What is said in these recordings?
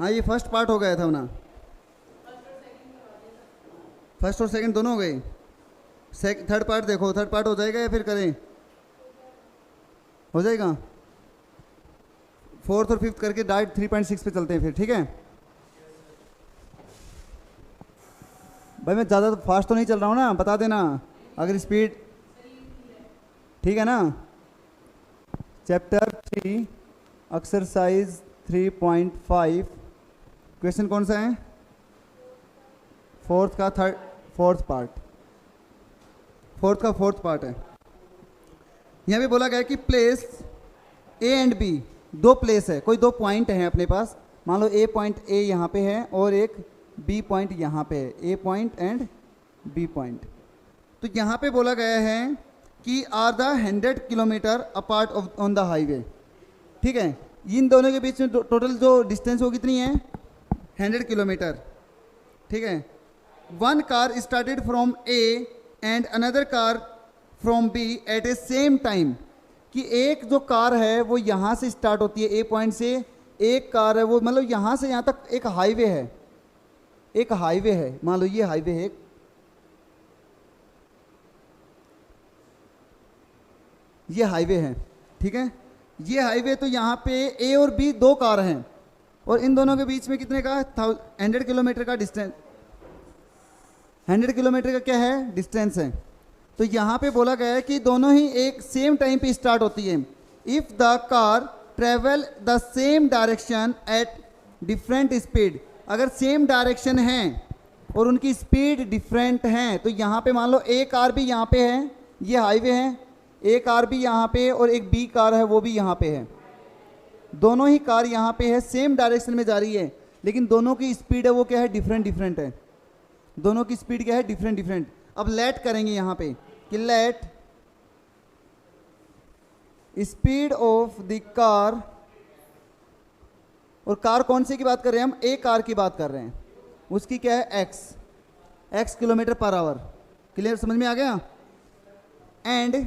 हाँ ये first part हो गया था ना, फर्स्ट और सेकंड दोनों हो गए। थर्ड पार्ट देखो, थर्ड पार्ट हो जाएगा या फिर करें? हो जाएगा। फोर्थ और फिफ्थ करके डायरेक्ट 3.6 पे चलते हैं फिर, ठीक है भाई। मैं ज़्यादा फास्ट तो नहीं चल रहा हूँ ना, बता देना अगर स्पीड ठीक है ना। चैप्टर 3 एक्सरसाइज 3.5 क्वेश्चन कौन सा है? फोर्थ का फोर्थ पार्ट है। यहाँ पे बोला गया है कि प्लेस ए एंड बी, दो प्लेस है, कोई दो पॉइंट हैं अपने पास। मान लो ए पॉइंट ए यहाँ पे है और एक बी पॉइंट यहाँ पे है, A point and B point. तो यहाँ पे बोला गया है कि are the 100 kilometre apart on the highway, ठीक है। इन दोनों के बीच में टोटल जो डिस्टेंस वो कितनी है? 100 किलोमीटर, ठीक है। One car started from A and another car from B at a same time, कि एक जो कार है वो यहाँ से स्टार्ट होती है ए पॉइंट से, एक कार है वो मतलब यहाँ से यहाँ तक एक हाईवे है, एक हाईवे है, मान लो ये हाईवे है, ये हाईवे है, ठीक है। ये हाईवे तो यहाँ पे ए और बी दो कार हैं और इन दोनों के बीच में कितने का 100 किलोमीटर का डिस्टेंस, 100 किलोमीटर का क्या है? डिस्टेंस है। तो यहाँ पे बोला गया है कि दोनों ही एक सेम टाइम पे स्टार्ट होती है। If the car travel the same direction at different speed, अगर सेम डायरेक्शन है और उनकी स्पीड डिफरेंट है, तो यहाँ पे मान लो ए कार भी यहाँ पे है, ये हाईवे है, ए कार भी यहाँ पे और एक बी कार है वो भी यहाँ पे है, दोनों ही कार यहाँ पे है, सेम डायरेक्शन में जा रही है, लेकिन दोनों की स्पीड है वो क्या है? डिफरेंट है। दोनों की स्पीड क्या है? डिफरेंट। अब लेट करेंगे यहाँ पे कि let speed of the car, और कार कौन सी की बात कर रहे हैं हम? ए कार की बात कर रहे हैं, उसकी क्या है? X kilometre per hour. Clear, समझ में आ गया? And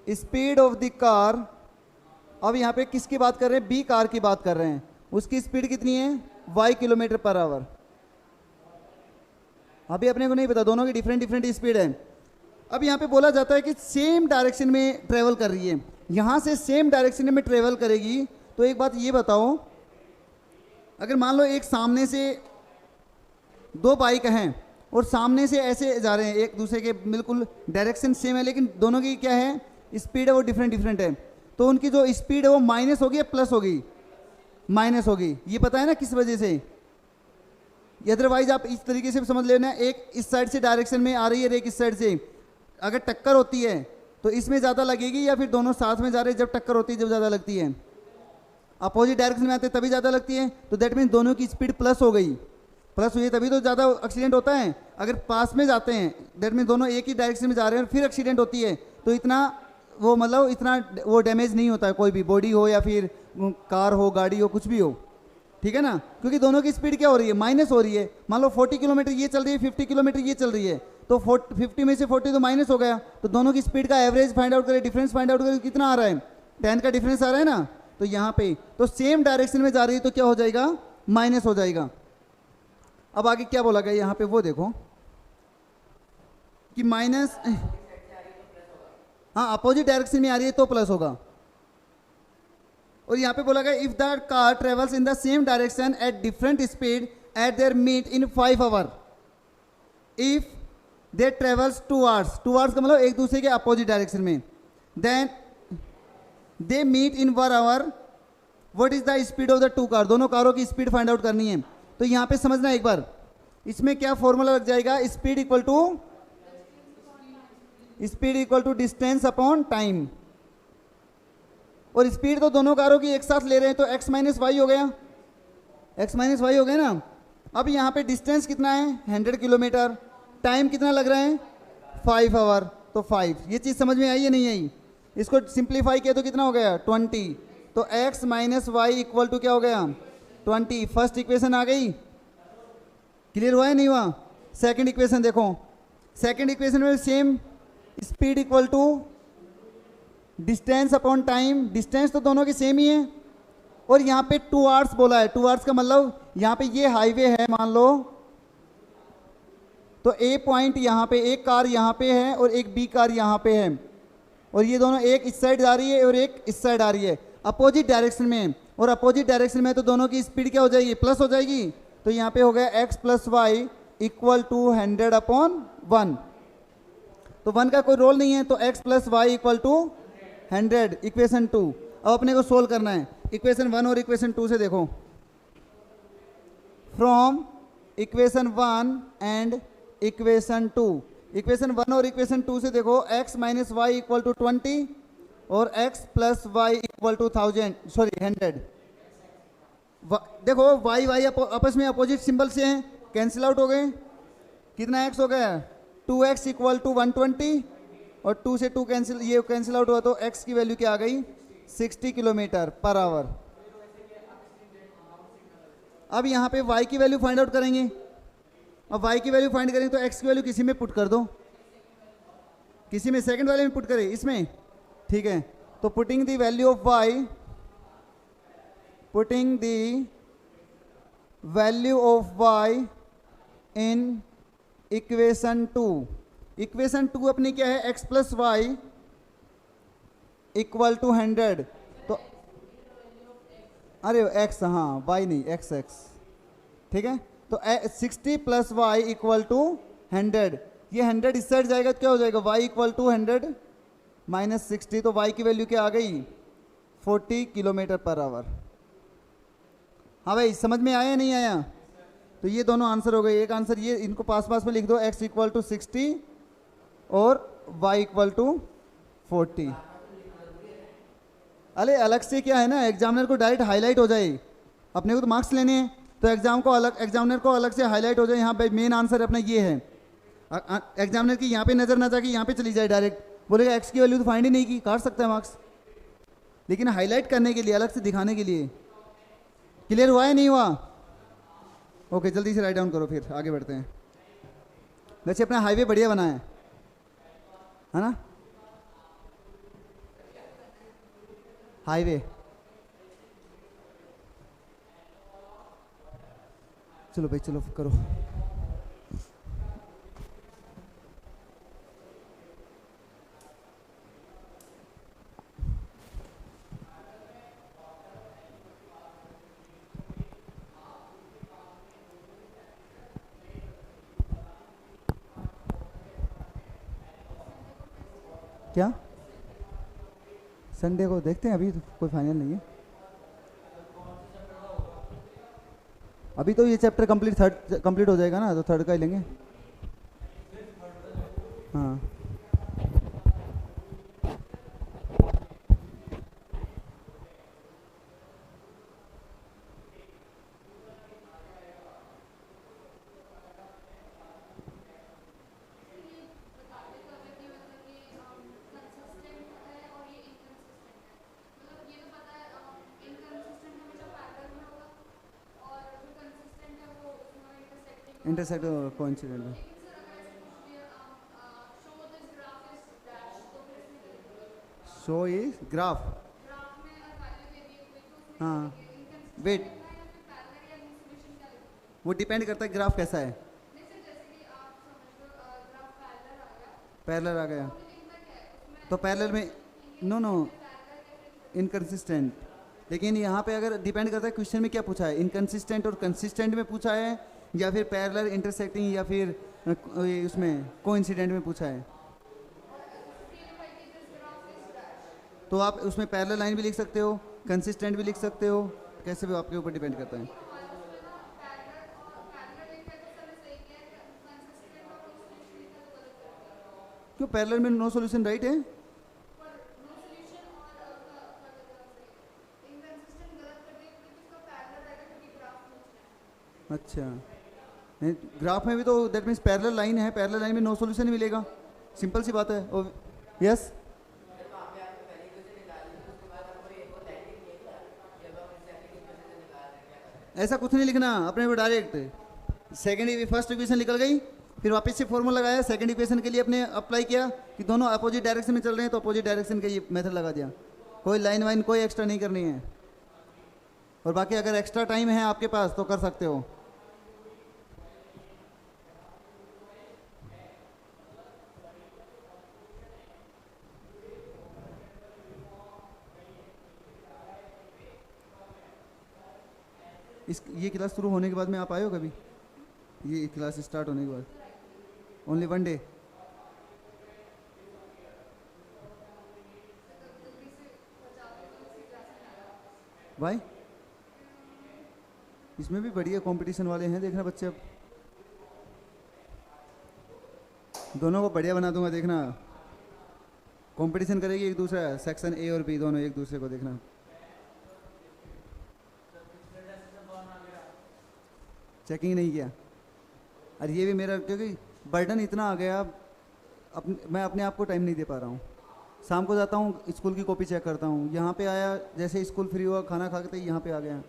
speed of the car, अब यहाँ पे किसकी बात कर रहे हैं? बी कार की बात कर रहे हैं, उसकी स्पीड कितनी है? y kilometre per our. अभी अपने को नहीं पता, दोनों की डिफरेंट स्पीड है। अब यहाँ पे बोला जाता है कि सेम डायरेक्शन में ट्रेवल कर रही है, यहाँ से सेम डायरेक्शन में ट्रेवल करेगी। तो एक बात ये बताओ, अगर मान लो एक सामने से दो बाइक हैं और सामने से ऐसे जा रहे हैं, एक दूसरे के बिल्कुल डायरेक्शन सेम है, लेकिन दोनों की क्या है? स्पीड है वो डिफरेंट है, तो उनकी जो स्पीड है वो माइनस होगी या प्लस होगी? माइनस होगी। ये पता है ना किस वजह से? अदरवाइज आप इस तरीके से समझ लेना, एक इस साइड से डायरेक्शन में आ रही है, एक इस साइड से, अगर टक्कर होती है तो इसमें ज़्यादा लगेगी या फिर दोनों साथ में जा रहे हैं? जब टक्कर होती है जब ज़्यादा लगती है, अपोजिट डायरेक्शन में आते हैं तभी ज़्यादा लगती है, तो दैट मीन्स दोनों की स्पीड प्लस हो गई, प्लस हुई तभी तो ज़्यादा एक्सीडेंट होता है। अगर पास में जाते हैं दैट मीन्स दोनों एक ही डायरेक्शन में जा रहे हैं और फिर एक्सीडेंट होती है, तो इतना वो मतलब इतना वो डैमेज नहीं होता है, कोई भी बॉडी हो या फिर कार हो, गाड़ी हो, कुछ भी हो, ठीक है ना, क्योंकि दोनों की स्पीड क्या हो रही है? माइनस हो रही है। मान लो 40 किलोमीटर ये चल रही है, 50 किलोमीटर ये चल रही है, तो 50 में से 40 तो माइनस हो गया, तो दोनों की स्पीड का एवरेज फाइंड आउट करें, डिफरेंस फाइंड आउट करें, कितना आ रहा है? 10 का डिफरेंस आ रहा है ना। तो यहाँ पे तो सेम डायरेक्शन में जा रही है तो क्या हो जाएगा? माइनस हो जाएगा। अब आगे क्या बोला गया यहाँ पे वो देखो कि माइनस, हाँ अपोजिट डायरेक्शन में आ रही है तो प्लस होगा। और यहाँ पे बोला गया if the car travels in the same direction at different speed at there meet in 5 hour, if they travels 2 hours, 2 hours का मतलब एक दूसरे के अपोजिट डायरेक्शन में, then they meet in 1 hour, what is the speed of the 2 car? दोनों कारों की speed find out करनी है। तो यहाँ पे समझना एक बार, इसमें क्या फॉर्मूला लग जाएगा? Speed equal to distance upon time, और स्पीड तो दोनों कारों की एक साथ ले रहे हैं तो x माइनस वाई हो गया, x माइनस वाई हो गया ना। अब यहाँ पे डिस्टेंस कितना है? 100 किलोमीटर, टाइम कितना लग रहा है? 5 आवर, तो 5। ये चीज़ समझ में आई या नहीं आई? इसको सिंप्लीफाई किया तो कितना हो गया? 20। तो x minus y equal to क्या हो गया? 20। फर्स्ट इक्वेशन आ गई, क्लियर हुआ है नहीं हुआ? सेकंड इक्वेशन देखो, सेकंड इक्वेशन में same speed equal to distance upon time, distance तो दोनों की सेम ही है, और यहाँ पे टू आवर्स बोला है। टू आवर्स का मतलब यहाँ पे ये हाईवे है मान लो, तो ए पॉइंट यहाँ पे, एक कार यहाँ पे है और एक बी कार यहाँ पे है, और ये दोनों एक इस साइड आ रही है और एक इस साइड आ रही है, अपोजिट डायरेक्शन में। और अपोजिट डायरेक्शन में तो दोनों की स्पीड क्या हो जाएगी, प्लस हो जाएगी। तो यहाँ पे हो गया x plus y equal to 100/1। तो 1 का कोई रोल नहीं है, तो x plus y equal to 100, equation 2। अब अपने को सोल्व करना है इक्वेशन 1 और इक्वेशन 2 से। देखो from equation 1 and equation 2, equation 1 और इक्वेशन 2 से देखो x minus y equal to 20 और x plus y equal to 100। देखो y y आपस में अपोजिट सिंबल से हैं, कैंसिल आउट हो गए। कितना x हो गया, 2x इक्वल टू 120 और 2 से 2 कैंसिल, ये कैंसिल आउट हुआ, तो x की वैल्यू क्या आ गई, 60 किलोमीटर पर आवर। अब यहाँ पे y की वैल्यू फाइंड आउट करेंगे। अब y की वैल्यू फाइंड करेंगे तो x की वैल्यू किसी में पुट कर दो, किसी में सेकंड वाले में पुट करें, इसमें, ठीक है। तो putting the value of y, putting the value of y in equation 2। Equation 2 अपनी क्या है, x plus y equal to 100। तो अरे x, हाँ y नहीं, x, ठीक है। तो 60 प्लस वाई इक्वल टू 100, ये 100 इस साइड जाएगा तो क्या हो जाएगा, y इक्वल टू 100 माइनस 60, तो y की वैल्यू क्या आ गई, 40 किलोमीटर पर आवर। हाँ भाई, समझ में आया नहीं आया? तो ये दोनों आंसर हो गए। एक आंसर ये, इनको पास पास में लिख दो, x इक्वल टू 60 और y इक्वल टू 40। अरे अलग से क्या है ना, एग्जामिनर को डायरेक्ट हाईलाइट हो जाए, अपने को तो मार्क्स लेने हैं, तो एग्जामिनर को अलग से हाईलाइट हो जाए। यहाँ पे मेन आंसर अपना ये है, एग्जामिनर की यहाँ पे नज़र ना जाके यहाँ पे चली जाए, डायरेक्ट बोलेगा एक्स की वैल्यू तो फाइंड ही नहीं की, काट सकता है मार्क्स, लेकिन हाईलाइट करने के लिए, अलग से दिखाने के लिए। क्लियर हुआ है नहीं हुआ? ओके, जल्दी से राइट डाउन करो, फिर आगे बढ़ते हैं। वैसे अपना हाईवे बढ़िया बना है ना, हाईवे। चलो भाई, चलो करो। क्या संडे को देखते हैं, अभी तो कोई फाइनल नहीं है। अभी तो ये चैप्टर कंप्लीट हो जाएगा ना, तो थर्ड का ही लेंगे। हाँ, इंटरसेक्ट कोइंसिडेंट में। शो इज ग्राफ, हाँ वेट, वो डिपेंड करता है ग्राफ कैसा है। पैरेलल आ गया तो पैरेलल में नो इनकंसिस्टेंट, लेकिन यहाँ पे अगर डिपेंड करता है क्वेश्चन में क्या पूछा है, इनकंसिस्टेंट और कंसिस्टेंट में पूछा है, या फिर पैरेलल इंटरसेक्टिंग, या फिर उसमें कोइंसिडेंट में पूछा है। तो आप उसमें पैरेलल लाइन भी लिख सकते हो, कंसिस्टेंट भी लिख सकते हो, कैसे भी आपके ऊपर डिपेंड करता है। क्यों, पैरेलल में नो सॉल्यूशन राइट है? अच्छा, नहीं ग्राफ में भी तो दैट मीन्स पैरेलल लाइन है, पैरेलल लाइन में नो सॉल्यूशन मिलेगा, सिंपल सी बात है। और यस, ऐसा कुछ नहीं लिखना अपने को, डायरेक्ट फर्स्ट इक्वेशन निकल गई, फिर वापस से फॉर्मूला लगाया, सेकंड इक्वेशन के लिए अपने अप्लाई किया कि दोनों अपोजिट डायरेक्शन में चल रहे हैं, तो अपोजिट डायरेक्शन का ये मेथड लगा दिया। कोई लाइन वाइन कोई एक्स्ट्रा नहीं करनी है। और बाकी अगर एक्स्ट्रा टाइम है आपके पास तो कर सकते हो। ये क्लास शुरू होने के बाद में आप आए हो कभी? ये क्लास स्टार्ट होने के बाद ओनली 1 डे? भाई इसमें भी बढ़िया कंपटीशन वाले हैं, देखना बच्चे। अब दोनों को बढ़िया बना दूंगा, देखना। कंपटीशन करेगी एक दूसरा, सेक्शन ए और बी दोनों एक दूसरे को, देखना। चेकिंग नहीं किया? अरे ये भी मेरा, क्योंकि बर्डन इतना आ गया, मैं अपने आप को टाइम नहीं दे पा रहा हूँ। शाम को जाता हूँ, स्कूल की कॉपी चेक करता हूँ, यहाँ पे आया, जैसे स्कूल फ्री हुआ, खाना खा के यहाँ पे आ गया,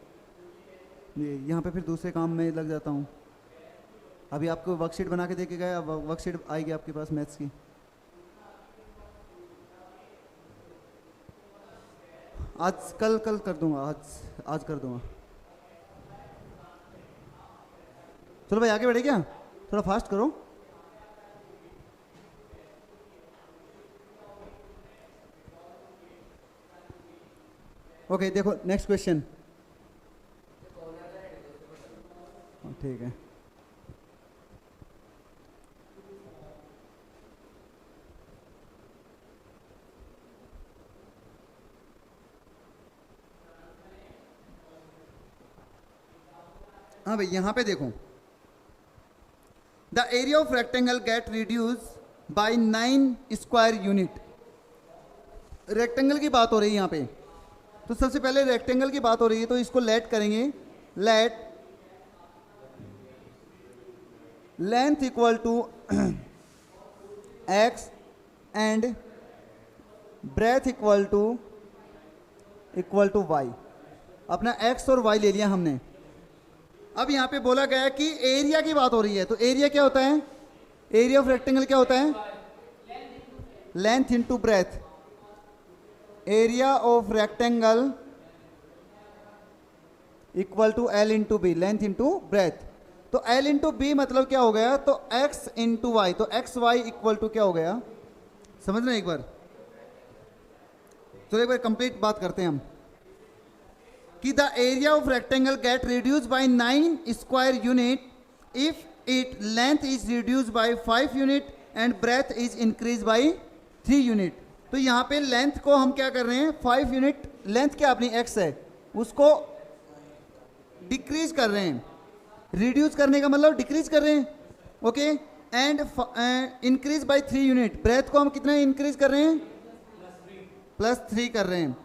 ये यहाँ पे फिर दूसरे काम में लग जाता हूँ। अभी आपको वर्कशीट बना के दे के गया, वर्कशीट आएगी आपके पास मैथ्स की। आज कल कर दूंगा, आज कर दूंगा। चलो भाई आगे बढ़े क्या? थोड़ा फास्ट करो। ओके देखो नेक्स्ट क्वेश्चन। ठीक है। हाँ भाई यहाँ पे देखो, the area of rectangle get reduce by 9 square unit. Rectangle की बात हो रही है यहाँ पे, तो सबसे पहले रेक्टेंगल की बात हो रही है तो इसको लेट करेंगे। Let length equal to x and breadth equal to y. अपना एक्स और वाई ले लिया हमने। अब यहाँ पे बोला गया है कि एरिया की बात हो रही है, तो एरिया क्या होता है? एरिया ऑफ रेक्टेंगल क्या होता है? Length into breadth. Area of rectangle equal to L into B, length into breadth. तो एल इंटू बी मतलब क्या हो गया? तो एक्स इंटू वाई, तो एक्स वाई इक्वल टू क्या हो गया? समझ रहे हैं एक बार? चलो एक बार कंप्लीट बात करते हैं हम कि the area of rectangle get reduce by 9 square unit if it length is reduce by 5 unit and breadth is increase by 3 unit. तो यहाँ पे लेंथ को हम क्या कर रहे हैं? 5 यूनिट लेंथ क्या अपनी एक्स है उसको डिक्रीज कर रहे हैं। रिड्यूस करने का मतलब डिक्रीज कर रहे हैं, okay. And increase by 3 unit. Breadth को हम कितना इंक्रीज कर रहे हैं? +3 कर रहे हैं।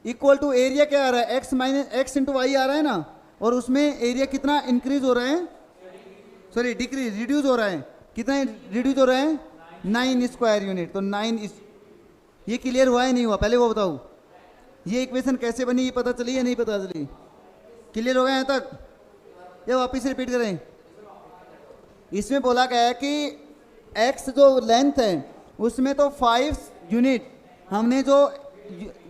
इक्वल टू एरिया क्या आ रहा है? X minus X into Y आ रहा है ना, और उसमें एरिया कितना इंक्रीज हो रहा है? सॉरी डिक्रीज, रिड्यूस हो रहा है। कितना रिड्यूस हो रहा है? 9 स्क्वायर यूनिट। तो 9 ये क्लियर हुआ है नहीं हुआ? पहले वो बताओ, ये इक्वेशन कैसे बनी, ये पता चली या नहीं पता चली? क्लियर हो गया यहाँ तक या वापिस रिपीट करें? इसमें बोला गया है कि एक्स जो लेंथ है उसमें तो 5 यूनिट हमने जो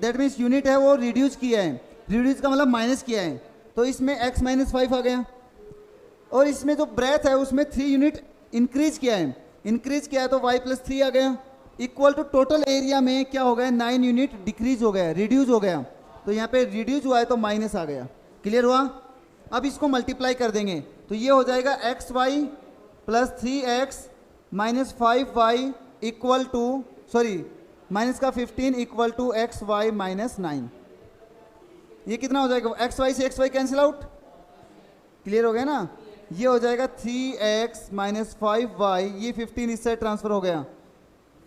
दैट मीन्स यूनिट है वो रिड्यूस किया है। रिड्यूस का मतलब माइनस किया है, तो इसमें x माइनस 5 आ गया। और इसमें जो ब्रेथ है उसमें 3 यूनिट इंक्रीज किया है। इंक्रीज किया है तो y + 3 आ गया। इक्वल टू टोटल एरिया में क्या हो गया? 9 यूनिट डिक्रीज हो गया, रिड्यूस हो गया। तो यहाँ पे रिड्यूस हुआ है तो माइनस आ गया। क्लियर हुआ? अब इसको मल्टीप्लाई कर देंगे तो ये हो जाएगा xy + 3x - 5y equal to, sorry minus का 15 इक्वल टू xy - 9। ये कितना हो जाएगा? xy से xy कैंसिल आउट। क्लियर हो गया ना? ये हो जाएगा 3x - 5y, ये 15 इससे ट्रांसफर हो गया,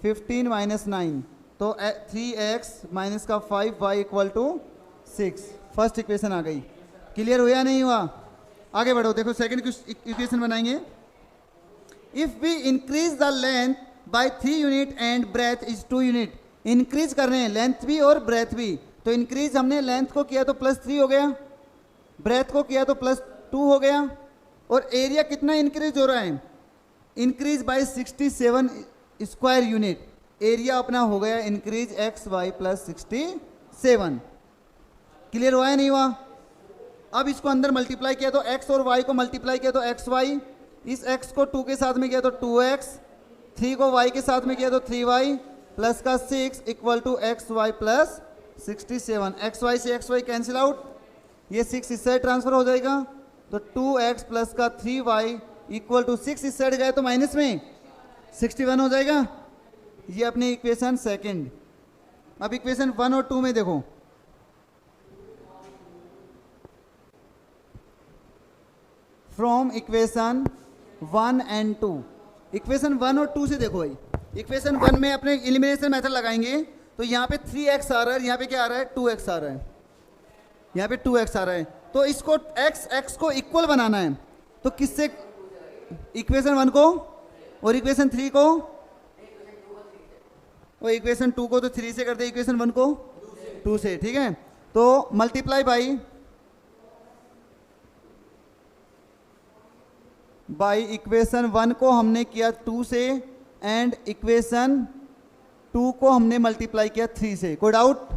15 - 9, तो 3x माइनस का 5y equal to 6। First equation आ गई। क्लियर हुआ या नहीं हुआ? आगे बढ़ो, देखो सेकंड इक्वेशन बनाएंगे। If we increase the length by 3 unit and breadth is 2 unit. Increase कर रहे हैं लेंथ भी और ब्रेथ भी, तो इंक्रीज हमने लेंथ को किया तो +3 हो गया, ब्रेथ को किया तो +2 हो गया। और एरिया कितना इंक्रीज हो रहा है? Increase by 67 square unit. Area अपना हो गया इंक्रीज xy + 67। क्लियर हुआ या नहीं हुआ? अब इसको अंदर मल्टीप्लाई किया तो x और y को मल्टीप्लाई किया तो xy, इस x को 2 के साथ में किया तो 2x, 3 को y के साथ में किया तो 3y प्लस का 6 equal to xy plus 67। xy से xy कैंसिल आउट, ये 6 इस साइड ट्रांसफर हो जाएगा तो 2x प्लस का 3y इक्वल टू 6 इस साइड गए तो माइनस में 61 हो जाएगा। ये अपनी इक्वेशन सेकंड। अब इक्वेशन 1 और 2 में देखो, फ्रॉम इक्वेशन 1 एंड 2, इक्वेशन 1 और 2 से देखो भाई, इक्वेशन 1 में अपने एलिमिनेशन मेथड लगाएंगे तो यहाँ पे 3x आ रहा है, यहाँ पे क्या आ रहा है 2x आ रहा है, यहाँ पे 2x आ रहा है, तो इसको x को इक्वल बनाना है तो किससे, इक्वेशन 1 को और इक्वेशन 3 को और इक्वेशन 2 को तो 3 से करते, इक्वेशन 1 को 2 से, ठीक है। तो मल्टीप्लाई बाई इक्वेशन 1 को हमने किया 2 से एंड इक्वेशन 2 को हमने मल्टीप्लाई किया 3 से। कोई डाउट?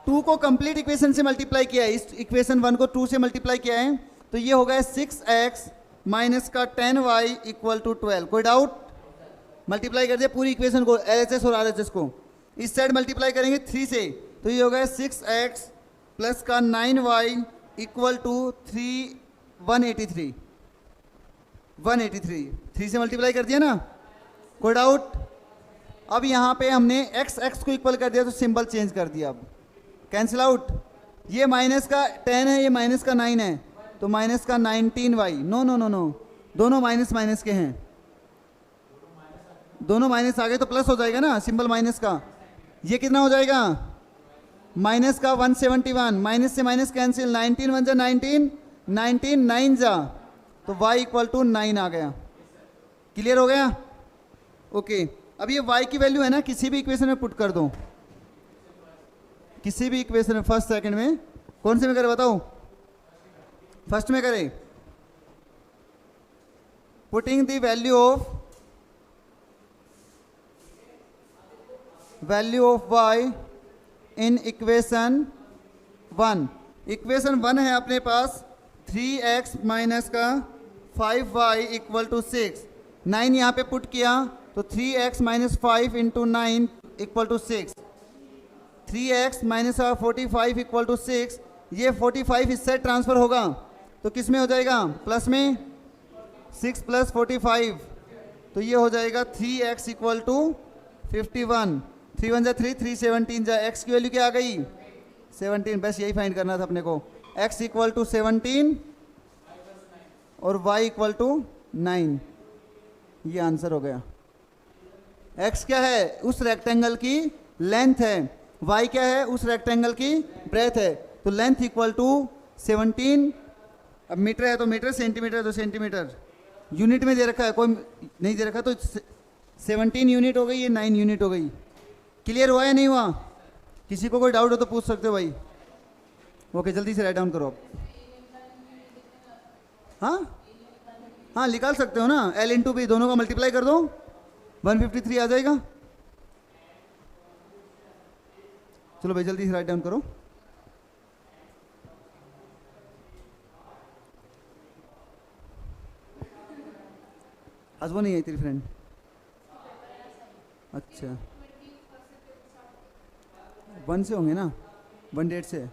2 को कंप्लीट इक्वेशन से मल्टीप्लाई किया है, इस इक्वेशन 1 को 2 से मल्टीप्लाई किया है तो ये हो गया 6x माइनस का 10y इक्वल टू 12। कोई डाउट? मल्टीप्लाई कर दिया पूरी इक्वेशन को, LHS और RHS को, इस साइड मल्टीप्लाई करेंगे 3 से तो ये हो गया 6x प्लस का 9y इक्वल टू 183। 3 से मल्टीप्लाई कर दिया ना, कोई डाउट? अब यहाँ पे हमने x को इक्वल कर दिया तो सिंबल चेंज कर दिया, अब कैंसिल आउट, ये माइनस का 10 है, ये माइनस का 9 है तो माइनस का 19y, नो दोनों माइनस के हैं, दोनों माइनस आ गए तो प्लस हो जाएगा ना, सिंबल माइनस का, ये कितना हो जाएगा माइनस का 171, माइनस से माइनस कैंसिल, 19 1 जा 19 9 जा तो y इक्वल टू 9 आ गया। क्लियर हो गया? ओके। अब ये y की वैल्यू है ना, किसी भी इक्वेशन में पुट कर दो, किसी भी इक्वेशन में, फर्स्ट सेकंड में, कौन से में करे बताओ? फर्स्ट में करें, putting the value of y in equation 1। Equation 1 है अपने पास 3x माइनस का 5y इक्वल टू 6, 9 यहाँ पे पुट किया तो 3x minus 5 into 9 equal to 6, 3x minus 45 equal to 6, ये 45 इससे ट्रांसफर होगा तो किस में हो जाएगा, प्लस में, 6 प्लस 45 तो ये हो जाएगा 3x इक्वल टू 51, 3 1 जा 3, 3 17 जा, x की वैल्यू क्या आ गई 17, बस यही फाइंड करना था अपने को, x इक्वल टू 17 और y इक्वल टू 9, ये आंसर हो गया। x क्या है, उस रेक्टेंगल की लेंथ है, y क्या है, उस रेक्टेंगल की ब्रेथ है, तो लेंथ इक्वल टू 17, अब मीटर है तो मीटर, सेंटीमीटर है तो सेंटीमीटर, यूनिट में दे रखा है, कोई नहीं दे रखा तो 17 यूनिट हो गई, ये 9 यूनिट हो गई। क्लियर हुआ या नहीं हुआ? किसी को कोई डाउट हो तो पूछ सकते हो भाई। ओके, जल्दी से राइट डाउन करो आप। हाँ निकाल सकते हो ना, L इंटू बी दोनों का मल्टीप्लाई कर दो, 153 आ जाएगा। चलो भाई जल्दी से राइट डाउन करो। आज वो नहीं आई तेरी फ्रेंड? अच्छा 1 से होंगे ना, 1 डेट से।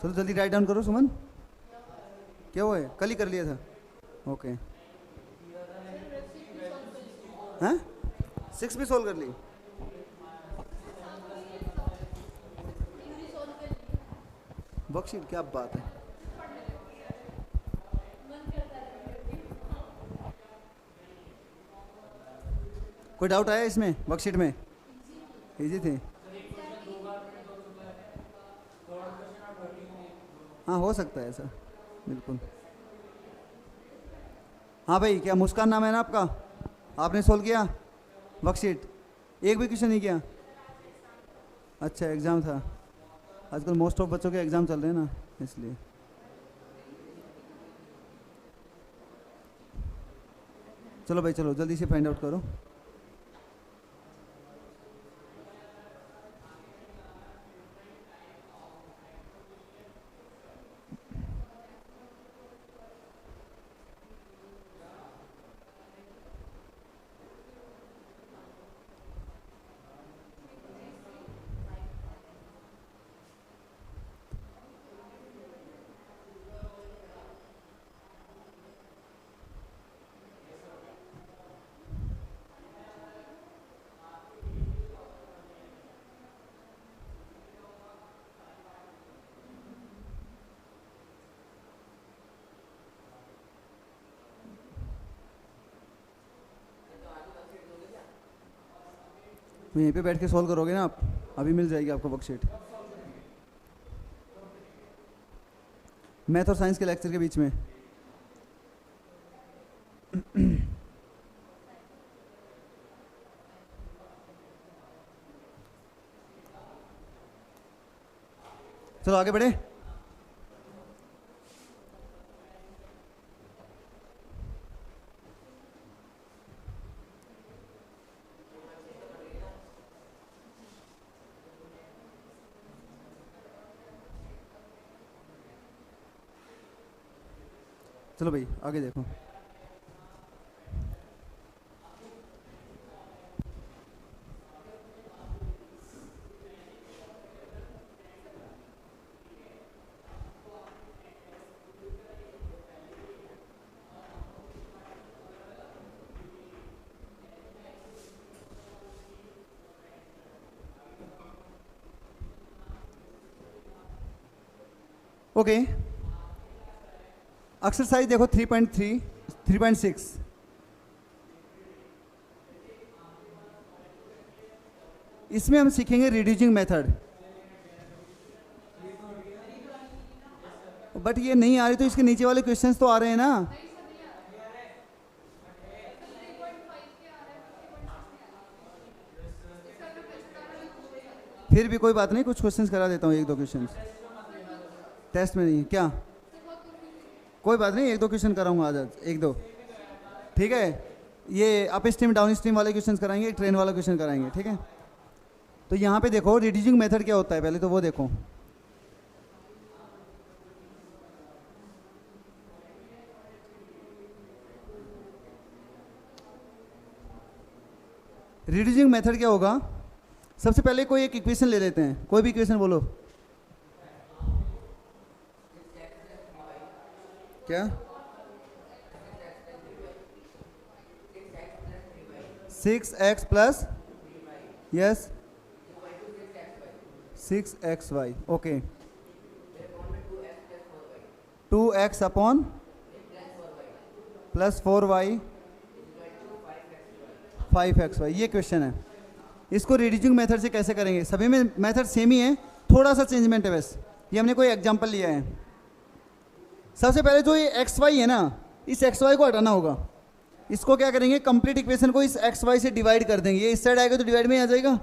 चलो जल्दी राइट डाउन करो सुमन। क्या हुआ है, कल ही कर लिया था। ओके, हाँ 6 भी सोल्व कर ली। वर्कशीट, क्या बात है। कोई डाउट आया इसमें वर्कशीट में? इजी थे। हाँ हो सकता है ऐसा, बिल्कुल। हाँ भाई, क्या मुस्कान नाम है ना आपका? आपने सोल्व किया वर्कशीट? एक भी क्वेश्चन नहीं किया? अच्छा एग्ज़ाम था, आजकल मोस्ट ऑफ बच्चों के एग्ज़ाम चल रहे हैं ना, इसलिए। चलो भाई चलो जल्दी से फाइंड आउट करो। तो यहीं पे बैठ के सॉल्व करोगे ना आप, अभी मिल जाएगी आपको वर्कशीट, मैथ और साइंस के लेक्चर के बीच में। चलो आगे बढ़े। चलो भाई आगे देखो। ओके एक्सरसाइज देखो 3.3 3.6। इसमें हम सीखेंगे रिड्यूसिंग मेथड, बट ये नहीं आ रही तो इसके नीचे वाले क्वेश्चंस तो आ रहे हैं ना। फिर भी कोई बात नहीं, कुछ क्वेश्चंस करा देता हूँ, एक दो क्वेश्चंस टेस्ट में नहीं क्या, कोई बात नहीं, एक दो क्वेश्चन कराऊंगा आज, एक दो, ठीक है। ये अप स्ट्रीम डाउन स्ट्रीम वाले क्वेश्चन कराएंगे, एक ट्रेन वाला क्वेश्चन कराएंगे, ठीक है। तो यहाँ पे देखो रिड्यूसिंग मेथड क्या होता है, पहले तो वो देखो। रिड्यूसिंग मेथड क्या होगा, सबसे पहले कोई एक इक्वेशन ले लेते हैं, कोई भी इक्वेशन बोलो। क्या 6x plus yes 6xy, okay 2x upon plus 4y 5xy, ये क्वेश्चन है। इसको रिड्यूसिंग मेथड से कैसे करेंगे, सभी में मेथड सेम ही है, थोड़ा सा चेंजमेंट है बस, ये हमने कोई एग्जांपल लिया है। सबसे पहले जो ये एक्स वाई है ना, इस एक्स वाई को हटाना होगा। इसको क्या करेंगे, कंप्लीट इक्वेशन को इस एक्स वाई से डिवाइड कर देंगे, ये इस साइड आएगा तो डिवाइड में ही आ जाएगा।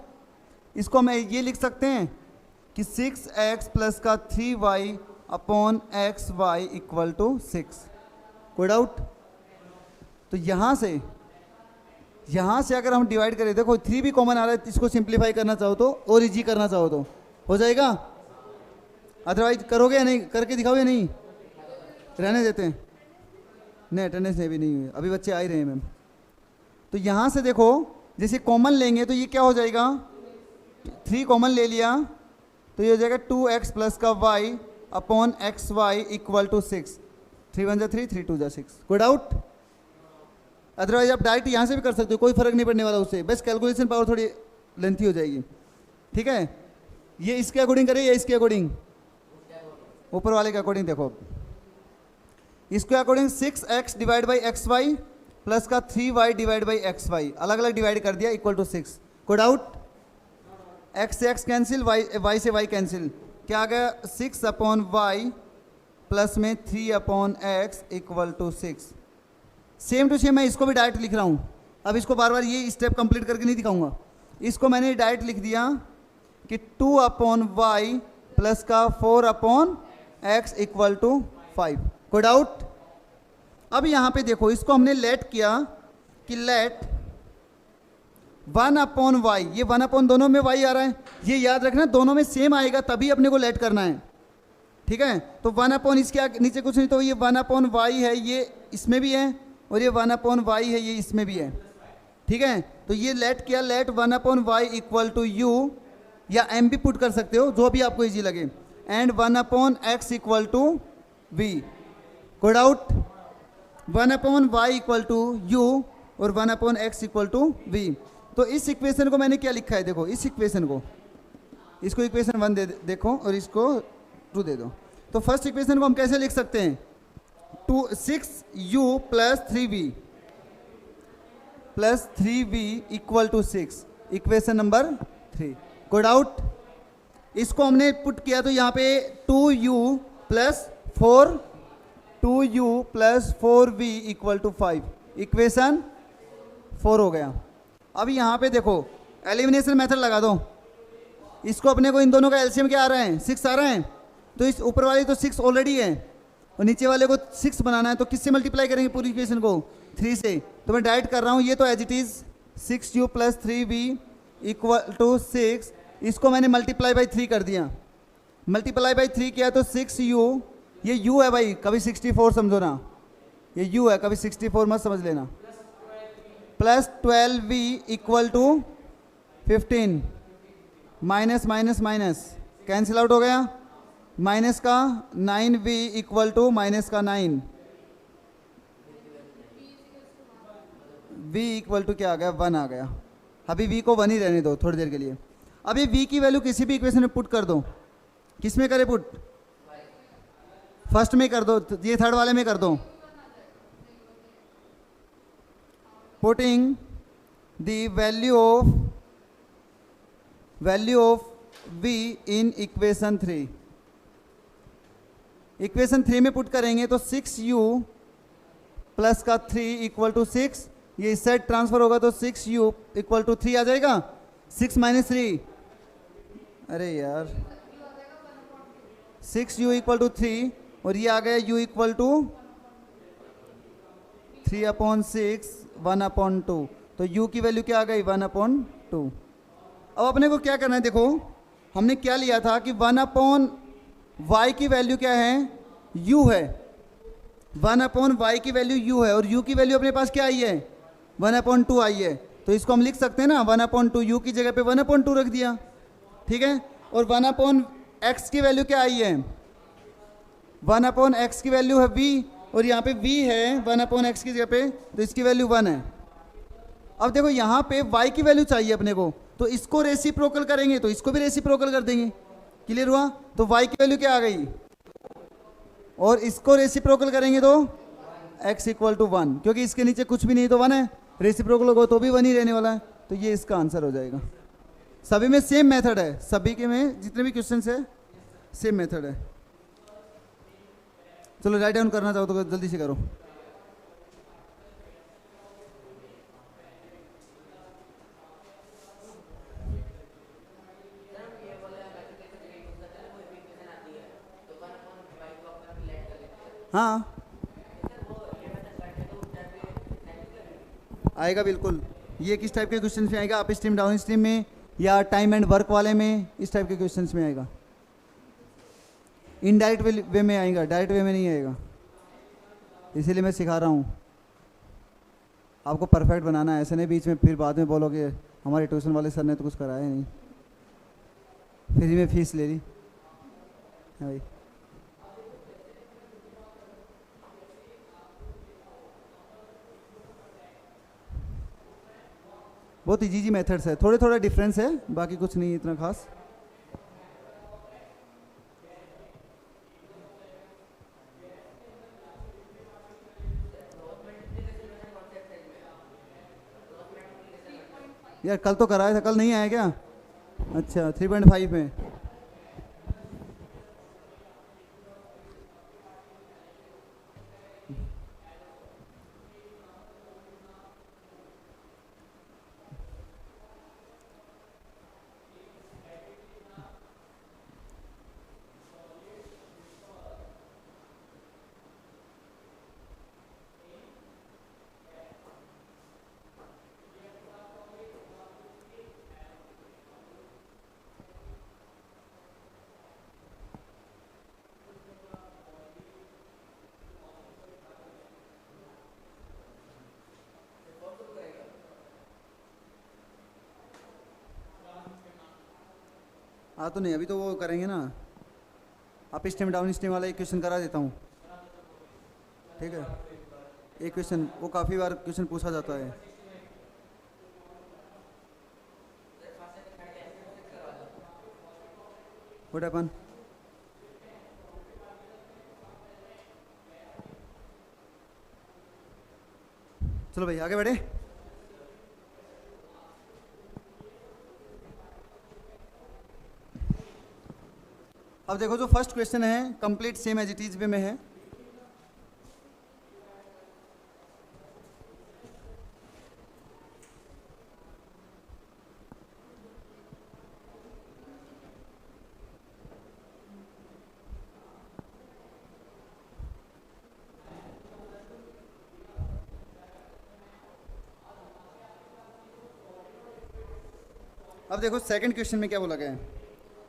इसको हम ये लिख सकते हैं कि 6x प्लस का 3y upon x y equal to 6। कोई डाउट? तो यहाँ से अगर हम डिवाइड करें, देखो 3 भी कॉमन आ रहा है, इसको सिंप्लीफाई करना चाहो तो और इजी करना चाहो तो हो जाएगा। अदरवाइज करोगे या नहीं, करके दिखाओ या नहीं, रहने देते हैं, नहीं अटेंडेंस भी नहीं हुई, अभी बच्चे आ ही रहे हैं मैम। तो यहाँ से देखो जैसे कॉमन लेंगे तो ये क्या हो जाएगा, 3 कॉमन ले लिया तो ये हो जाएगा 2x प्लस का y upon x y equal to 6। 3 1 3 3 2 6। कोई डाउट? अदरवाइज आप डायरेक्ट यहाँ से भी कर सकते हो, कोई फर्क नहीं पड़ने वाला उससे, बस कैलकुलेशन पावर थोड़ी लेंथी हो जाएगी, ठीक है। ये इसके अकॉर्डिंग करें या इसके अकॉर्डिंग, ऊपर वाले के अकॉर्डिंग देखो, इसके according 6x divide by x y plus का 3y divide by x Y, अलग अलग डिवाइड कर दिया इक्वल टू 6। कोई डाउट? x से x कैंसिल, y से y कैंसिल, क्या आ गया 6 अपॉन वाई प्लस में 3 upon x equal to 6। Same to same मैं इसको भी डायरेक्ट लिख रहा हूँ, अब इसको बार बार ये स्टेप कंप्लीट करके नहीं दिखाऊंगा, इसको मैंने डायरेक्ट लिख दिया कि 2 अपॉन वाई प्लस का 4 अपॉन एक्स इक्वल टू 5। कोई डाउट? अब यहाँ पे देखो, इसको हमने लेट किया कि लेट 1/y, ये 1 दोनों में y आ रहा है, ये याद रखना दोनों में सेम आएगा तभी अपने को लेट करना है, ठीक है। तो 1 इसके आगे नीचे कुछ नहीं, तो ये 1/y है, ये इसमें भी है, और ये 1/y है, ये इसमें भी है, ठीक है। तो ये लेट किया, let 1/y equal to u, या m भी पुट कर सकते हो, जो भी आपको इजी लगे, and 1/x equal to v। Code out 1/y equal to u और 1/x इक्वल टू v। तो इस इक्वेशन को मैंने क्या लिखा है, देखो इस इक्वेशन को, इसको इक्वेशन 1 देखो और इसको 2 दे दो। तो फर्स्ट इक्वेशन को हम कैसे लिख सकते हैं, 6u plus 3v equal to 6, equation number 3। Code out, इसको हमने पुट किया तो यहाँ पे 2u plus 4v equal to 5, equation 4 हो गया। अब यहाँ पे देखो एलिमिनेशन मेथड लगा दो, इसको अपने को इन दोनों का एलसीएम क्या आ रहा है, 6 आ रहा है, तो इस ऊपर वाले तो 6 ऑलरेडी है और नीचे वाले को 6 बनाना है, तो किससे मल्टीप्लाई करेंगे पूरी इक्वेशन को, 3 से। तो मैं डायरेक्ट कर रहा हूँ, ये तो as it is 6u plus 3v equal to 6, इसको मैंने मल्टीप्लाई बाई 3 कर दिया, मल्टीप्लाई बाई 3 किया तो 6u, ये u है भाई, कभी 64 समझो ना, ये u है, कभी 64 मत समझ लेना, plus 12v equal to 15, minus minus minus cancel out हो गया, माइनस का 9v इक्वल टू माइनस का 9, v इक्वल टू क्या आ गया, 1 आ गया। अभी v को 1 ही रहने दो थोड़ी देर के लिए। अब ये v की वैल्यू किसी भी इक्वेशन में पुट कर दो, किस में करे पुट, फर्स्ट में कर दो, ये थर्ड वाले में कर दो, putting the value of v in equation 3, equation 3 में पुट करेंगे तो 6u प्लस का 3 इक्वल टू 6, ये इस साइड ट्रांसफर होगा तो 6u इक्वल टू 3 आ जाएगा, 6 माइनस 3, अरे यार 6u इक्वल टू 3, और ये आ गया u इक्वल टू 3/6 1/2, तो u की वैल्यू क्या आ गई, 1/2। अब अपने को क्या करना है, देखो हमने क्या लिया था कि 1/y की वैल्यू क्या है, u है, 1/y की वैल्यू u है, और u की वैल्यू अपने पास क्या आई है, 1/2 आई है, तो इसको हम लिख सकते हैं ना, 1/2 u की जगह पे 1/2 रख दिया, ठीक है। और 1/x की वैल्यू क्या आई है, 1/x की वैल्यू है v, और यहाँ पे v है 1/x की जगह पे, तो इसकी वैल्यू 1 है। अब देखो यहाँ पे y की वैल्यू चाहिए अपने को, तो इसको रेसिप्रोकल करेंगे तो इसको भी रेसिप्रोकल कर देंगे, क्लियर हुआ। तो y की वैल्यू क्या आ गई, और इसको रेसिप्रोकल करेंगे तो x इक्वल टू 1, क्योंकि इसके नीचे कुछ भी नहीं तो 1 है, रेसिप्रोकल होगा तो भी 1 ही रहने वाला है, तो ये इसका आंसर हो जाएगा। सभी में सेम मेथड है, सभी के में जितने भी क्वेश्चन है सेम मेथड है। चलो राइट डाउन करना चाहो तो जल्दी से करो। हाँ आएगा बिल्कुल, ये किस टाइप के क्वेश्चन में आएगा, अप स्ट्रीम डाउन स्ट्रीम में या टाइम एंड वर्क वाले में, इस टाइप के क्वेश्चन में आएगा। इनडायरेक्ट वे में आएगा, डायरेक्ट वे में नहीं आएगा, इसीलिए मैं सिखा रहा हूँ आपको परफेक्ट बनाना है, ऐसे नहीं बीच में फिर बाद में बोलोगे हमारे ट्यूशन वाले सर ने तो कुछ कराया नहीं, फ्री में फीस ले ली है भाई। बहुत इजी मेथड्स है, थोड़े थोड़ा डिफरेंस है, बाकी कुछ नहीं इतना खास। यार कल तो कराया था, कल नहीं आया क्या, अच्छा 3.5 में। तो नहीं, अभी तो वो करेंगे ना, अप स्टेम डाउन स्टेम वाला एक क्वेश्चन करा देता हूँ, ठीक है। एक क्वेश्चन वो काफ़ी बार क्वेश्चन पूछा जाता है। What happen? चलो भाई आगे बढ़े। अब देखो जो फर्स्ट क्वेश्चन है complete same as it is way में है। अब देखो सेकंड क्वेश्चन में क्या बोला गया है।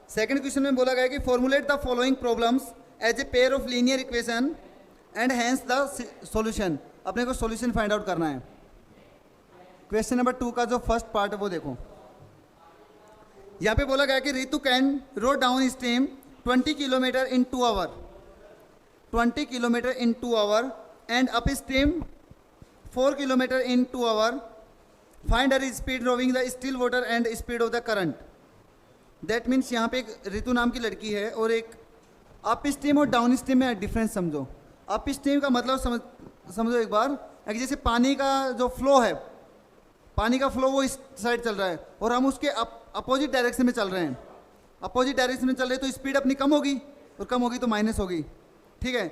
सेकंड क्वेश्चन में बोला गया है कि formulate the following problems as a pair of linear equation and hence the solution. अपने को सॉल्यूशन फाइंड आउट करना है। क्वेश्चन नंबर 2 का जो फर्स्ट पार्ट है वो देखो। यहाँ पे बोला गया कि Ritu can row down stream 20 kilometre in 2 hour, 20 kilometre in 2 hour and up stream 4 kilometre in 2 hour. Find her speed rowing the still water and speed of the current. That means यहाँ पे एक ऋतु नाम की लड़की है और एक अप स्ट्रीम और डाउन स्ट्रीम में डिफरेंस समझो। अप स्ट्रीम का मतलब समझो एक बार, जैसे पानी का जो फ्लो है, पानी का फ्लो वो इस साइड चल रहा है और हम उसके अपोजिट डायरेक्शन में चल रहे हैं। अपोजिट डायरेक्शन में चल रहे हैं तो स्पीड अपनी कम होगी और कम होगी तो माइनस होगी, ठीक है।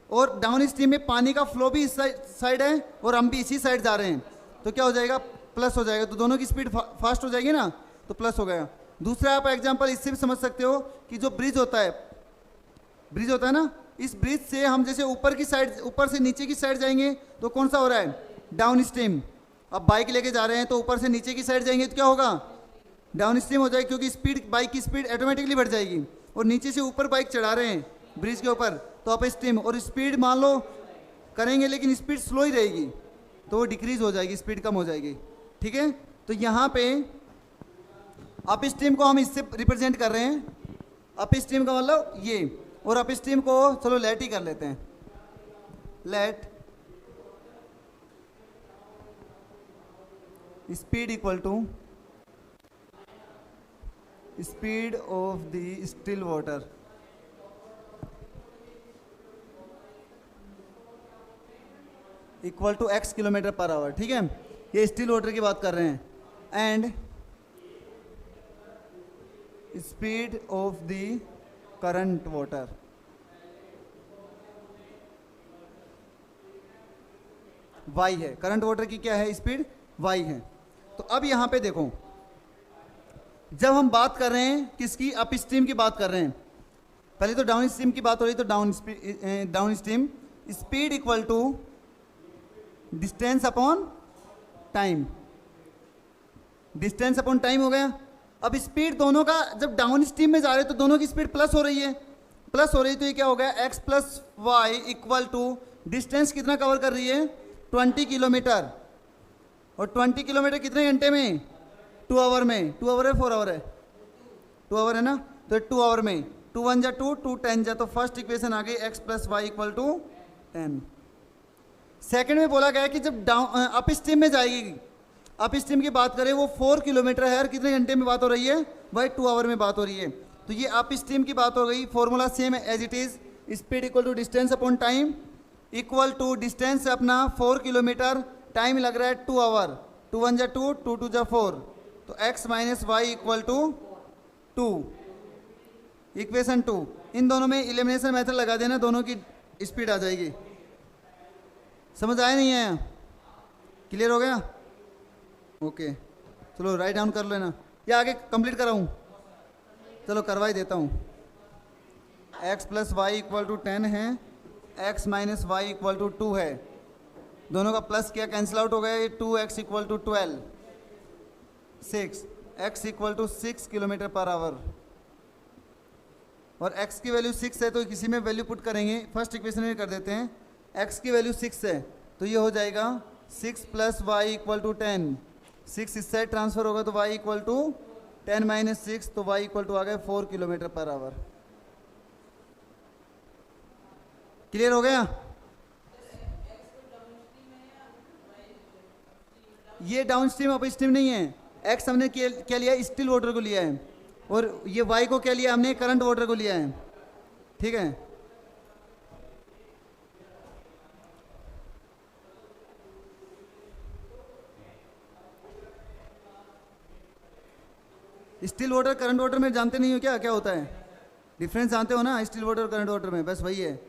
और डाउन स्ट्रीम में पानी का फ्लो भी इस साइड है और हम भी इसी साइड जा रहे हैं तो क्या हो जाएगा, प्लस हो जाएगा। तो दोनों की स्पीड फास्ट हो जाएगी ना, तो प्लस हो गया। दूसरा आप एग्जांपल इससे भी समझ सकते हो कि जो ब्रिज होता है ना, इस ब्रिज से हम जैसे ऊपर की साइड, ऊपर से नीचे की साइड जाएंगे तो कौन सा हो रहा है, डाउन स्ट्रीम। अब बाइक लेके जा रहे हैं तो ऊपर से नीचे की साइड जाएंगे तो क्या होगा, डाउन स्ट्रीम हो जाएगी, क्योंकि स्पीड, बाइक की स्पीड ऑटोमेटिकली बढ़ जाएगी। और नीचे से ऊपर बाइक चढ़ा रहे हैं ब्रिज के ऊपर तो अप स्ट्रीम, और स्पीड मान लो करेंगे लेकिन स्पीड स्लो ही रहेगी तो वो डिक्रीज हो जाएगी, स्पीड कम हो जाएगी, ठीक है। तो यहाँ पे अप स्ट्रीम को हम इससे रिप्रेजेंट कर रहे हैं। अप स्ट्रीम का मतलब ये, और अप स्ट्रीम को चलो लेट ही कर लेते हैं। Let speed equal to speed of the still water. Equal to x kilometre per hour, ठीक है। ये स्टिल वाटर की बात कर रहे हैं। And speed of the current water, y है। करंट वाटर की क्या है, स्पीड y है। तो अब यहां पे देखो, जब हम बात कर रहे हैं किसकी, अप स्ट्रीम की बात कर रहे हैं। पहले तो डाउन स्ट्रीम की बात हो रही, तो down stream speed equal to distance upon time, distance upon time हो गया। अब स्पीड दोनों का, जब डाउन स्ट्रीम में जा रहे हैं तो दोनों की स्पीड प्लस हो रही है, प्लस हो रही है तो ये क्या हो गया, x plus y equal to distance कितना कवर कर रही है, 20 किलोमीटर। और 20 किलोमीटर कितने घंटे में, 2 आवर में। 2 आवर है 4 आवर है, 2 आवर है ना, तो 2 आवर में 2 1 जा 2, 2 10 जा, तो फर्स्ट इक्वेशन आ गई x plus y equal to 10। Second में बोला गया कि जब डाउन अप स्ट्रीम में जाएगी, अप स्ट्रीम की बात करें वो 4 किलोमीटर है, और कितने घंटे में बात हो रही है भाई, 2 आवर में बात हो रही है। तो ये अप स्ट्रीम की बात हो गई। Formula same as it is, speed equal to distance upon time equal to distance अपना 4 किलोमीटर, टाइम लग रहा है 2 आवर, 2 1 जा 2, 2 2 जा 4, तो x minus y equal to 2। Equation 2, इन दोनों में एलिमिनेशन मेथड लगा देना, दोनों की स्पीड आ जाएगी। समझ आया नहीं आया, क्लियर हो गया, ओके। चलो राइट डाउन कर लेना, या आगे कंप्लीट कराऊँ, चलो करवा ही देता हूँ। x plus y equal to 10 है, x minus y equal to 2 है, दोनों का प्लस किया कैंसिल आउट हो गया, ये 2x equal to 12, 6, x equal to 6 kilometre per hour. और x की वैल्यू 6 है तो किसी में वैल्यू पुट करेंगे, फर्स्ट इक्वेशन में कर देते हैं। x की वैल्यू 6 है तो ये हो जाएगा 6 प्लस वाई इक्वल टू 10, 6 इस साइड ट्रांसफर होगा तो y इक्वल टू 10 - 6 तो y इक्वल टू आ गया 4 किलोमीटर पर आवर। क्लियर हो गया? ये डाउन स्ट्रीम अप स्ट्रीम नहीं है। एक्स हमने क्या लिया? स्टिल वाटर को लिया है, और ये वाई को क्या लिया हमने? करंट वाटर को लिया है। ठीक है, स्टिल वाटर करंट वाटर में जानते नहीं हो क्या क्या होता है? डिफरेंस जानते हो ना स्टिल वाटर और करंट वाटर में? बस वही है।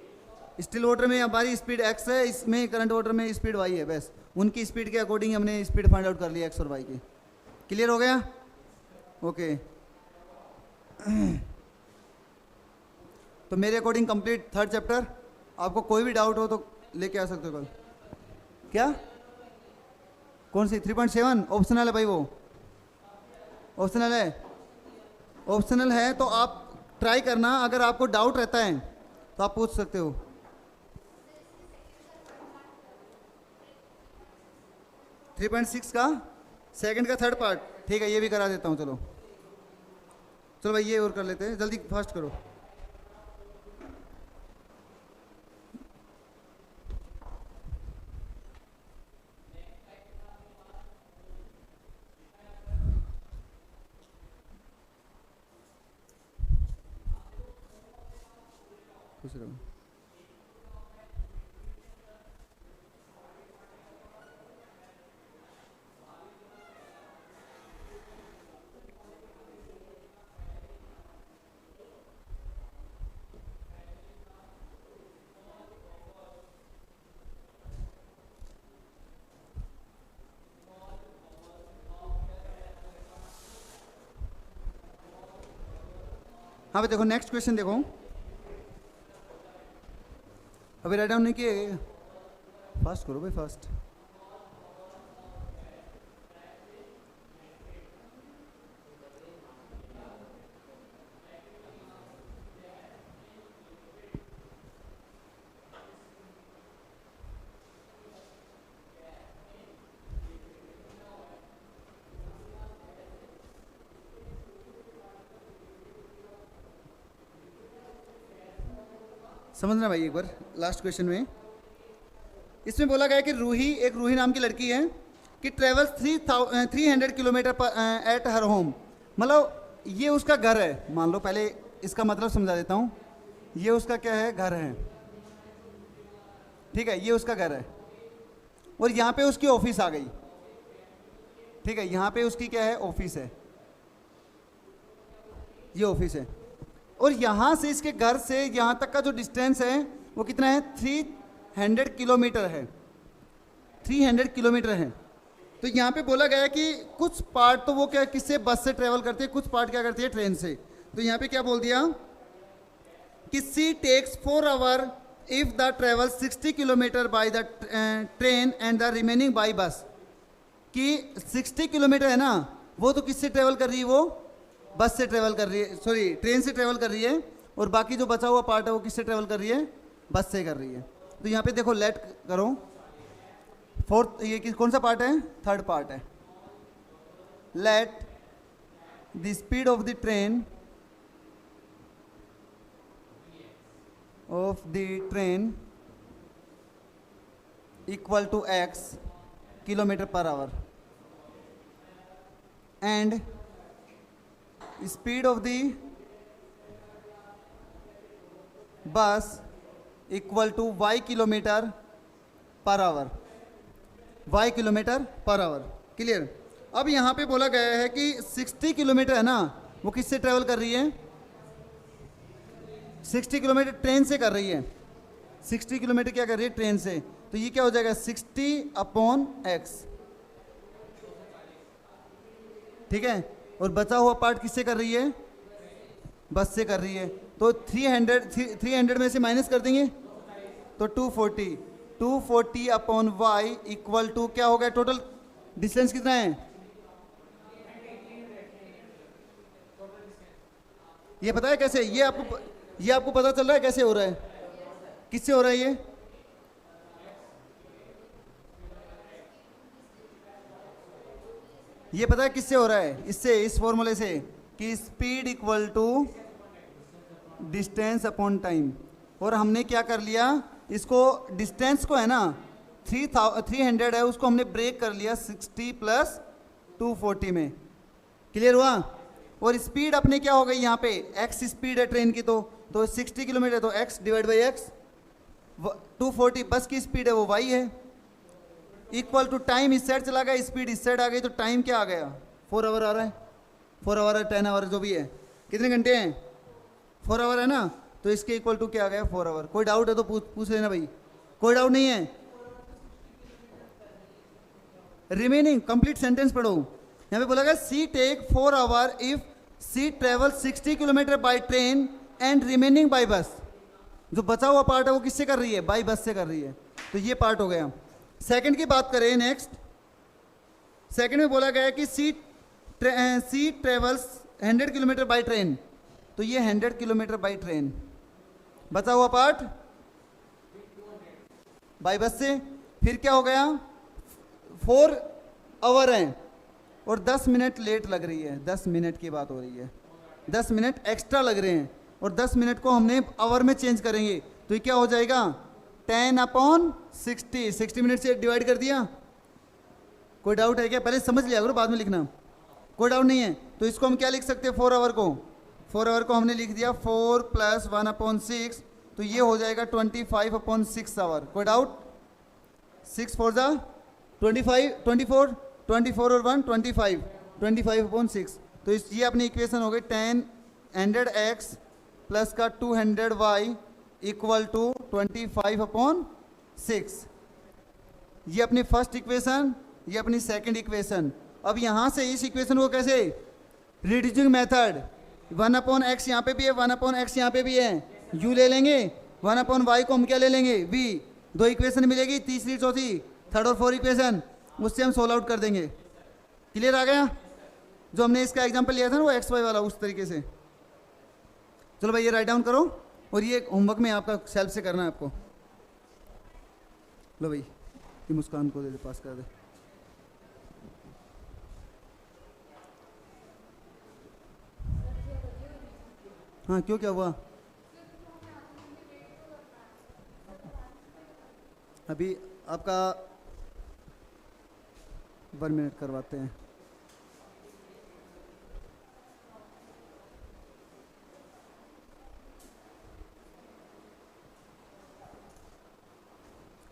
स्टिल वाटर में हमारी स्पीड एक्स है, इसमें करंट वाटर में स्पीड वाई है। बस उनकी स्पीड के अकॉर्डिंग हमने स्पीड फाइंड आउट कर लिया एक्स और वाई की। क्लियर हो गया? ओके। तो मेरे अकॉर्डिंग कंप्लीट थर्ड चैप्टर। आपको कोई भी डाउट हो तो लेके आ सकते हो कल। क्या? कौन सी? 3.7 ऑप्शनल है भाई, वो ऑप्शनल है। ऑप्शनल है तो आप ट्राई करना, अगर आपको डाउट रहता है तो आप पूछ सकते हो। थ्री 3.6 का सेकंड का थर्ड पार्ट, ठीक है, ये भी करा देता हूँ। चलो चलो भाई, ये और कर लेते हैं, जल्दी फास्ट करो। खुश रहो। हाँ भाई देखो, नेक्स्ट क्वेश्चन देखो। अभी राइट डाउन नहीं किए? फास्ट करो भाई, फास्ट। समझना भाई एक बार लास्ट क्वेश्चन में। इसमें बोला गया कि रूही, एक रूही नाम की लड़की है कि travels 300 kilometre at her home. मतलब ये उसका घर है, मान लो। पहले इसका मतलब समझा देता हूँ। ये उसका क्या है? घर है। ठीक है, ये उसका घर है, और यहाँ पे उसकी ऑफिस आ गई। ठीक है, यहाँ पे उसकी क्या है? ऑफिस है। ये ऑफिस है, और यहाँ से इसके घर से यहाँ तक का जो डिस्टेंस है वो कितना है? 300 किलोमीटर है। 300 किलोमीटर है। तो यहाँ पे बोला गया कि कुछ पार्ट तो वो क्या किससे? बस से ट्रेवल करती है, कुछ पार्ट क्या करती है? ट्रेन से। तो यहाँ पे क्या बोल दिया कि C takes 4 hour if the travel 60 kilometre by the train and the remaining by bus. कि 60 किलोमीटर है ना, वो तो किससे ट्रेवल कर रही है? वो बस से ट्रेवल कर रही है, सॉरी ट्रेन से ट्रेवल कर रही है। और बाकी जो बचा हुआ पार्ट है वो किससे ट्रेवल कर रही है? बस से कर रही है। तो यहाँ पे देखो, लेट करो फोर्थ, ये कौन सा पार्ट है? थर्ड पार्ट है। Let the speed of the train equal to x kilometre per hour and speed of the bus equal to y kilometre per hour. y kilometre per hour. Clear? अब यहाँ पे बोला गया है कि 60 kilometre है ना, वो किससे ट्रेवल कर रही है? 60 किलोमीटर ट्रेन से कर रही है। 60 किलोमीटर क्या कर रही है? ट्रेन से। तो ये क्या हो जाएगा? 60/x। ठीक है, और बचा हुआ पार्ट किससे कर रही है? बस से कर रही है। तो 300 में से माइनस कर देंगे तो 240/y इक्वल टू क्या हो गया? टोटल डिस्टेंस कितना है? ये पता है कैसे? ये आपको पता चल रहा है कैसे हो रहा है? किससे हो रहा है ये? ये पता है किससे हो रहा है? इससे, इस फॉर्मूले से कि speed equal to distance upon time. और हमने क्या कर लिया, इसको डिस्टेंस को है ना 300 है, उसको हमने ब्रेक कर लिया 60 प्लस 240 में। क्लियर हुआ? और स्पीड अपने क्या हो गई यहाँ पे, x स्पीड है ट्रेन की, तो 60 किलोमीटर, तो x डिवाइड बाई एक्स। 240 बस की स्पीड है, वो y है। इक्वल टू टाइम इस साइड चला गया, स्पीड इस साइड आ गई, तो टाइम क्या आ गया, 4 आवर आ रहा है। 4 आवर है, 10 आवर जो भी है, कितने घंटे हैं, 4 आवर है ना, तो इसके इक्वल टू क्या आ गया, 4 आवर। कोई डाउट है तो पूछ लेना भाई, कोई डाउट नहीं है। रिमेनिंग कंप्लीट सेंटेंस पढ़ो। यहाँ पे बोला गया C take 4 hour if C travel 60 kilometre by train and remaining by bus. जो बचा हुआ पार्ट है वो किससे कर रही है, बाय बस से कर रही है। तो ये पार्ट हो गया। सेकंड की बात करें, नेक्स्ट सेकंड में बोला गया है कि सी ट्रेवल्स 100 किलोमीटर बाय ट्रेन, तो ये 100 किलोमीटर बाय ट्रेन। बचा हुआ पार्ट बाय बस से। फिर क्या हो गया, 4 आवर है और 10 मिनट लेट लग रही है, 10 मिनट की बात हो रही है, 10 मिनट एक्स्ट्रा लग रहे हैं, और 10 मिनट को हमने आवर में चेंज करेंगे, तो ये क्या हो जाएगा 10/60। 60 मिनट से डिवाइड कर दिया। कोई डाउट है क्या? पहले समझ लिया करो, बाद में लिखना। कोई डाउट नहीं है। तो इसको हम क्या लिख सकते हैं, 4 आवर को, 4 आवर को हमने लिख दिया 4 + 1/6, तो ये हो जाएगा 25/6 आवर। कोई डाउट? 6 4 जा 25, 24, 24 और 1 25, 25/6। तो ये अपनी इक्वेशन हो गई 10 100x प्लस का 200y इक्वल टू 25/6। ये अपनी फर्स्ट इक्वेशन, ये अपनी सेकंड इक्वेशन। अब यहाँ से इस इक्वेशन को कैसे, रिड्यूसिंग मेथड, 1/x यहाँ पे भी है, 1/x यहाँ पे भी है, u ले लेंगे, 1/y को हम क्या ले लेंगे, v। 2 इक्वेशन मिलेगी, तीसरी चौथी, थर्ड और फोर्थ इक्वेशन, उससे हम सोल्व आउट कर देंगे। क्लियर आ गया? जो हमने इसका एग्जांपल लिया था ना वो XY वाला, उस तरीके से। चलो भाई ये राइट डाउन करो, और ये होमवर्क में आपका सेल्फ से करना है आपको। लो भाई ये मुस्कान को दे दे, पास कर दे। हाँ क्यों, क्या हुआ? अभी आपका 1 मिनट करवाते हैं।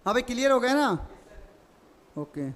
हाँ भाई क्लियर हो गया ना? ओके।